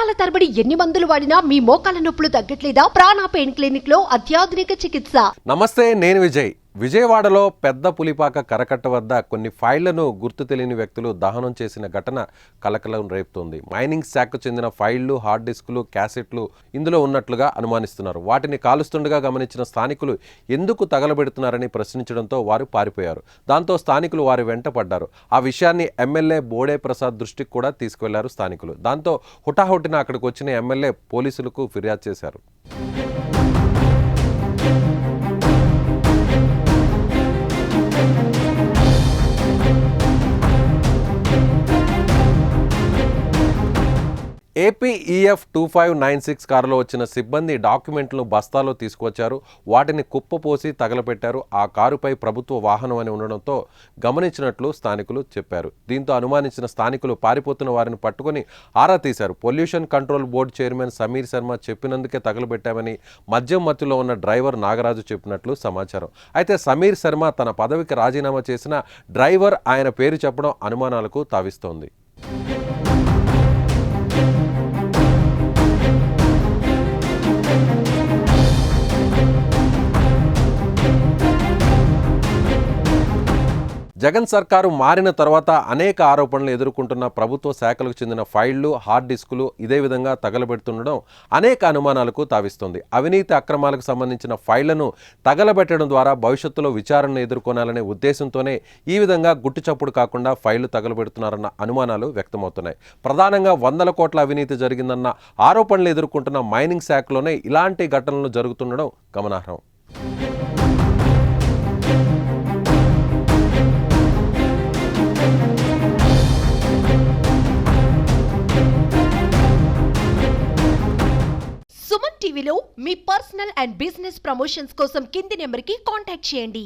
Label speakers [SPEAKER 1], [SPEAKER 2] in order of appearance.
[SPEAKER 1] సంవత్సరాల తరబడి ఎన్ని మందులు వాడినా మీ మోకాల నొప్పులు తగ్గట్లేదా? ప్రాణ పెయిన్ క్లినిక్ లో అత్యాధునిక చికిత్స.
[SPEAKER 2] నమస్తే, నేను విజయ్. విజయవాడలో పెద్ద పులిపాక కరకట్ట వద్ద కొన్ని ఫైళ్లను గుర్తు తెలియని వ్యక్తులు దహనం చేసిన ఘటన కలకలం రేపుతోంది. మైనింగ్ శాఖకు చెందిన ఫైళ్లు, హార్డ్ డిస్కులు, క్యాసెట్లు ఇందులో ఉన్నట్లుగా అనుమానిస్తున్నారు. వాటిని కాలుస్తుండగా గమనించిన స్థానికులు ఎందుకు తగలబెడుతున్నారని ప్రశ్నించడంతో వారు పారిపోయారు. దాంతో స్థానికులు వారి వెంట పడ్డారు. ఆ విషయాన్ని ఎమ్మెల్యే బోడే ప్రసాద్ దృష్టికి కూడా తీసుకువెళ్లారు స్థానికులు. దాంతో హుటాహుటిన అక్కడికి వచ్చిన ఎమ్మెల్యే పోలీసులకు ఫిర్యాదు చేశారు. ఏపీఈఎఫ్ 2596 కారులో వచ్చిన సిబ్బంది డాక్యుమెంట్లను బస్తాలో తీసుకువచ్చారు. వాటిని కుప్పపోసి తగలపెట్టారు. ఆ కారుపై ప్రభుత్వ వాహనం అని ఉండడంతో గమనించినట్లు స్థానికులు చెప్పారు. దీంతో అనుమానించిన స్థానికులు పారిపోతున్న వారిని పట్టుకుని ఆరా తీశారు. Pollution control board chairman Sameer Sharma చెప్పినందుకే తగలబెట్టామని మద్యం మత్తులో ఉన్న డ్రైవర్ నాగరాజు చెప్పినట్లు సమాచారం. అయితే సమీర్ శర్మ తన పదవికి రాజీనామా చేసిన డ్రైవర్ ఆయన పేరు చెప్పడం అనుమానాలకు తావిస్తోంది. జగన్ సర్కారు మారిన తర్వాత అనేక ఆరోపణలు ఎదుర్కొంటున్న ప్రభుత్వ శాఖలకు చెందిన ఫైళ్లు, హార్డ్ డిస్కులు ఇదే విధంగా తగలబెడుతుండడం అనేక అనుమానాలకు తావిస్తోంది. అవినీతి అక్రమాలకు సంబంధించిన ఫైళ్లను తగలబెట్టడం ద్వారా భవిష్యత్తులో విచారణను ఎదుర్కొనాలనే ఉద్దేశంతోనే ఈ విధంగా గుట్టుచప్పుడు కాకుండా ఫైళ్లు తగలబెడుతున్నారన్న అనుమానాలు వ్యక్తమవుతున్నాయి. ప్రధానంగా 100 కోట్ల అవినీతి జరిగిందన్న ఆరోపణలు ఎదుర్కొంటున్న మైనింగ్ శాఖలోనే ఇలాంటి ఘటనలు జరుగుతుండడం గమనార్హం.
[SPEAKER 1] సుమన్ టీవీలో మీ పర్సనల్ అండ్ బిజినెస్ ప్రమోషన్స్ కోసం కింది నెంబర్కి కాంటాక్ట్ చేయండి.